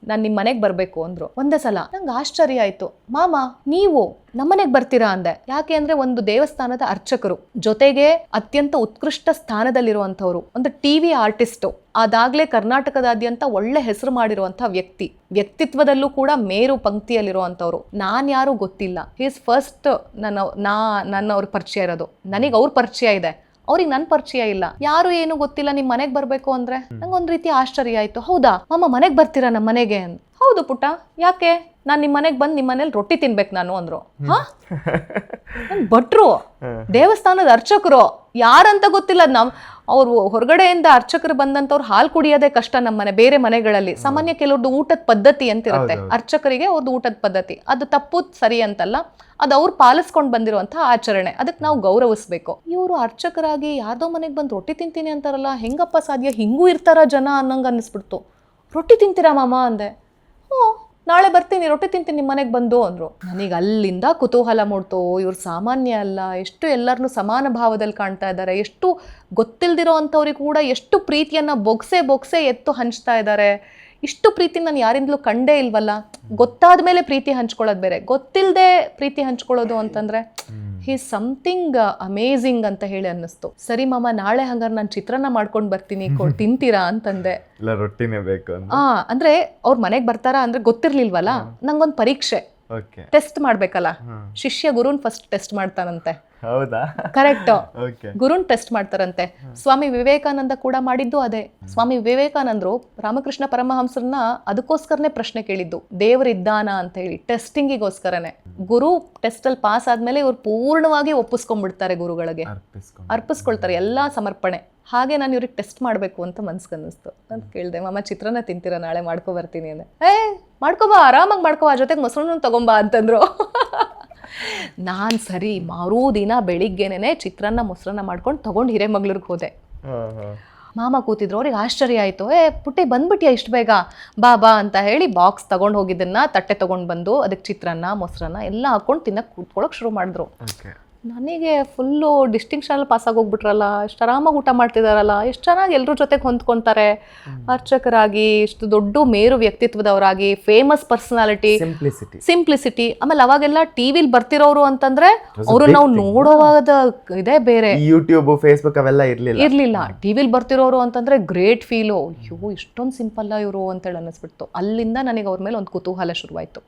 ನಾನು ನಿಮ್ಮ ಮನೆಗೆ ಬರಬೇಕು ಅಂದ್ರು. ಒಂದೇ ಸಲ ನಂಗೆ ಆಶ್ಚರ್ಯ ಆಯ್ತು. ಮಾಮ ನೀವು ನಮ್ಮನೆಗೆ ಬರ್ತೀರಾ ಅಂದೆ. ಯಾಕೆ ಅಂದ್ರೆ ಒಂದು ದೇವಸ್ಥಾನದ ಅರ್ಚಕರು, ಜೊತೆಗೆ ಅತ್ಯಂತ ಉತ್ಕೃಷ್ಟ ಸ್ಥಾನದಲ್ಲಿರುವಂಥವ್ರು, ಒಂದು ಟಿವಿ ಆರ್ಟಿಸ್ಟು, ಅದಾಗ್ಲೇ ಕರ್ನಾಟಕದಾದ್ಯಂತ ಒಳ್ಳೆ ಹೆಸರು ಮಾಡಿರುವಂಥ ವ್ಯಕ್ತಿ, ವ್ಯಕ್ತಿತ್ವದಲ್ಲೂ ಕೂಡ ಮೇರು ಪಂಕ್ತಿಯಲ್ಲಿರುವಂಥವ್ರು. ನಾನು ಯಾರು ಗೊತ್ತಿಲ್ಲ. ಈಸ್ ಫಸ್ಟ್ ನನ್ನ ಅವ್ರ ಪರಿಚಯ ಇರೋದು. ನನಗೆ ಅವ್ರ ಪರಿಚಯ ಇದೆ, ಅವ್ರಿಗೆ ನನ್ ಪರಿಚಯ ಇಲ್ಲ. ಯಾರು ಏನು ಗೊತ್ತಿಲ್ಲ, ನಿಮ್ ಮನೆಗ್ ಬರ್ಬೇಕು ಅಂದ್ರೆ ನಂಗೊಂದ್ ರೀತಿ ಆಶ್ಚರ್ಯ ಆಯ್ತು. ಹೌದಾ ಮಾಮ ಮನೆಗ್ ಬರ್ತೀರಾ ನಮ್ಮ ಮನೆಗೆ? ಹೌದು ಪುಟ್ಟ, ಯಾಕೆ? ನಾನ್ ನಿಮ್ ಮನೆಗ್ ಬಂದ್ ನಿಮ್ ಮನೇಲಿ ರೊಟ್ಟಿ ತಿನ್ಬೇಕು ನಾನು ಅಂದ್ರು. ಭಟ್ರು, ದೇವಸ್ಥಾನದ ಅರ್ಚಕರು, ಯಾರಂತ ಗೊತ್ತಿಲ್ಲ. ಅವ್ರು ಹೊರಗಡೆಯಿಂದ ಅರ್ಚಕರು ಬಂದಂತವ್ರು ಹಾಲು ಕುಡಿಯೋದೇ ಕಷ್ಟ ನಮ್ಮನೆ. ಬೇರೆ ಮನೆಗಳಲ್ಲಿ ಸಾಮಾನ್ಯ ಕೆಲವ್ರದ್ದು ಊಟದ ಪದ್ಧತಿ ಅಂತ ಇರುತ್ತೆ, ಅರ್ಚಕರಿಗೆ ಅವ್ರದ್ದು ಊಟದ ಪದ್ಧತಿ. ಅದು ತಪ್ಪು ಸರಿ ಅಂತಲ್ಲ, ಅದು ಅವ್ರು ಪಾಲಿಸ್ಕೊಂಡು ಬಂದಿರುವಂತಹ ಆಚರಣೆ, ಅದಕ್ಕೆ ನಾವು ಗೌರವಿಸ್ಬೇಕು. ಇವರು ಅರ್ಚಕರಾಗಿ ಯಾರ್ದೋ ಮನೆಗೆ ಬಂದು ರೊಟ್ಟಿ ತಿಂತೀನಿ ಅಂತಾರಲ್ಲ, ಹೆಂಗಪ್ಪ ಸಾಧ್ಯ? ಹಿಂಗೂ ಇರ್ತಾರ ಜನ ಅನ್ನಂಗೆ ಅನ್ನಿಸ್ಬಿಡ್ತು. ರೊಟ್ಟಿ ತಿಂತೀರಾ ಮಾಮ ಅಂದೆ. ಹ್ಞೂ ನಾಳೆ ಬರ್ತೀನಿ, ರೊಟ್ಟಿ ತಿಂತೀನಿ ನಿಮ್ಮ ಮನೆಗೆ ಬಂದು ಅಂದರು. ನನಗೆ ಅಲ್ಲಿಂದ ಕುತೂಹಲ ಮೂಡ್ತು. ಇವ್ರು ಸಾಮಾನ್ಯ ಅಲ್ಲ, ಎಷ್ಟು ಎಲ್ಲರನ್ನೂ ಸಮಾನ ಭಾವದಲ್ಲಿ ಕಾಣ್ತಾ ಇದ್ದಾರೆ, ಎಷ್ಟು ಗೊತ್ತಿಲ್ದಿರೋ ಅಂಥವ್ರಿಗೆ ಕೂಡ ಎಷ್ಟು ಪ್ರೀತಿಯನ್ನು ಬೊಗ್ಸೆ ಎತ್ತು ಹಂಚ್ತಾ ಇದ್ದಾರೆ. ಇಷ್ಟು ಪ್ರೀತಿ ನಾನು ಯಾರಿಂದಲೂ ಕಂಡೇ ಇಲ್ವಲ್ಲ. ಗೊತ್ತಾದ ಮೇಲೆ ಪ್ರೀತಿ ಹಂಚ್ಕೊಳ್ಳೋದು ಬೇರೆ, ಗೊತ್ತಿಲ್ಲದೆ ಪ್ರೀತಿ ಹಂಚ್ಕೊಳ್ಳೋದು ಅಂತಂದರೆ ಹೀಸ್ ಸಮಥಿಂಗ್ ಅಮೇಝಿಂಗ್ ಅಂತ ಹೇಳಿ ಅನ್ನಿಸ್ತು. ಸರಿ ಮಾಮ, ನಾಳೆ ಹಂಗಾರೆ ನಾನು ಚಿತ್ರಾನ್ನ ಮಾಡ್ಕೊಂಡು ಬರ್ತೀನಿ, ತಿಂತೀರಾ ಅಂತಂದೆ. ರೊಟ್ಟಿನೇ ಬೇಕು ಅಂದ್ರೆ ಅವ್ರ ಮನೆಗೆ ಬರ್ತಾರಾ ಅಂದ್ರೆ ಗೊತ್ತಿರ್ಲಿಲ್ವಲ್ಲ. ನಂಗೊಂದು ಪರೀಕ್ಷೆ, ಟೆಸ್ಟ್ ಮಾಡ್ಬೇಕಲ್ಲ. ಶಿಷ್ಯ ಗುರುನ್ ಫಸ್ಟ್ ಟೆಸ್ಟ್ ಮಾಡ್ತಾನಂತೆ. ಹೌದಾ? ಕರೆಕ್ಟ್, ಗುರುನ್ ಟೆಸ್ಟ್ ಮಾಡ್ತಾರಂತೆ. ಸ್ವಾಮಿ ವಿವೇಕಾನಂದ ಕೂಡ ಮಾಡಿದ್ದು ಅದೇ. ಸ್ವಾಮಿ ವಿವೇಕಾನಂದರು ರಾಮಕೃಷ್ಣ ಪರಮಹಂಸರನ್ನ ಅದಕ್ಕೋಸ್ಕರನೇ ಪ್ರಶ್ನೆ ಕೇಳಿದ್ದು, ದೇವರಿದ್ದಾನ ಅಂತ ಹೇಳಿ, ಟೆಸ್ಟಿಂಗಿಗೋಸ್ಕರನೇ. ಗುರು ಟೆಸ್ಟ್ ಅಲ್ಲಿ ಪಾಸ್ ಆದ್ಮೇಲೆ ಇವ್ರು ಪೂರ್ಣವಾಗಿ ಒಪ್ಪಿಸ್ಕೊಂಡ್ಬಿಡ್ತಾರೆ, ಗುರುಗಳಿಗೆ ಅರ್ಪಿಸ್ಕೊಳ್ತಾರೆ ಎಲ್ಲಾ ಸಮರ್ಪಣೆ. ಹಾಗೆ ನಾನು ಇವ್ರಿಗೆ ಟೆಸ್ಟ್ ಮಾಡಬೇಕು ಅಂತ ಮನ್ಸ್ಕನ್ನಿಸ್ತು. ನಾನು ಕೇಳಿದೆ, ಮಾಮ ಚಿತ್ರಾನ್ನ ತಿಂತೀರಾ? ನಾಳೆ ಮಾಡ್ಕೊ ಬರ್ತೀನಿ ಅಂದೆ. ಮಾಡ್ಕೊಬಾ, ಆರಾಮಾಗಿ ಮಾಡ್ಕೊಬಾ, ಜೊತೆಗೆ ಮೊಸರನ್ನ ತಗೊಂಬಾ ಅಂತಂದ್ರು. ನಾನು ಸರಿ ಮರುದಿನ ಬೆಳಿಗ್ಗೆನೆ ಚಿತ್ರಾನ್ನ ಮೊಸರನ್ನ ಮಾಡ್ಕೊಂಡು ತಗೊಂಡು ಹಿರೇಮಗ್ಳೂರ್ಗೆ ಹೋದೆ. ಮಾಮ ಕೂತಿದ್ರು, ಅವ್ರಿಗೆ ಆಶ್ಚರ್ಯ ಆಯಿತು. ಪುಟ್ಟಿ ಬಂದ್ಬಿಟ್ಯಾ ಇಷ್ಟು ಬೇಗ? ಬಾ ಅಂತ ಹೇಳಿ ಬಾಕ್ಸ್ ತಗೊಂಡು ಹೋಗಿದ್ದನ್ನ ತಟ್ಟೆ ತೊಗೊಂಡು ಬಂದು ಅದಕ್ಕೆ ಚಿತ್ರಾನ್ನ ಮೊಸರನ್ನ ಎಲ್ಲ ಹಾಕೊಂಡು ತಿನ್ನಕ್ಕೆ ಕೂತ್ಕೊಳ್ಳೋಕೆ ಶುರು ಮಾಡಿದ್ರು. ನನಗೆ ಫುಲ್ಲು ಡಿಸ್ಟಿಂಕ್ಷನಲ್ಲಿ ಪಾಸ್ ಆಗೋಗ್ಬಿಟ್ರಲ್ಲ, ಎಷ್ಟು ಆರಾಮಾಗಿ ಊಟ ಮಾಡ್ತಿದಾರಲ್ಲ, ಎಷ್ಟು ಚೆನ್ನಾಗಿ ಎಲ್ಲರ ಜೊತೆಗೆ ಹೊಂದ್ಕೊಂತಾರೆ. ಅರ್ಚಕರಾಗಿ, ಇಷ್ಟು ದೊಡ್ಡ ಮೇರು ವ್ಯಕ್ತಿತ್ವದವರಾಗಿ, ಫೇಮಸ್ ಪರ್ಸನಾಲಿಟಿ, ಸಿಂಪ್ಲಿಸಿಟಿ. ಆಮೇಲೆ ಅವಾಗೆಲ್ಲ ಟಿವಿಲಿ ಬರ್ತಿರೋರು ಅಂತಂದ್ರೆ ಅವರು ನಾವು ನೋಡೋವಾದ ಇದೇ ಬೇರೆ. ಯೂಟ್ಯೂಬ್, ಫೇಸ್ಬುಕ್ ಅವೆಲ್ಲ ಇರ್ಲಿಲ್ಲ. ಟಿವಿಲಿ ಬರ್ತಿರೋರು ಅಂತಂದ್ರೆ ಗ್ರೇಟ್ ಫೀಲು. ಅಯ್ಯೋ ಇಷ್ಟೊಂದು ಸಿಂಪಲ್ಲ ಇವರು ಅಂತೇಳಿ ಅನ್ನಿಸ್ಬಿಡ್ತು. ಅಲ್ಲಿಂದ ನನಗೆ ಅವ್ರ ಮೇಲೆ ಒಂದು ಕುತೂಹಲ ಶುರುವಾಯಿತು.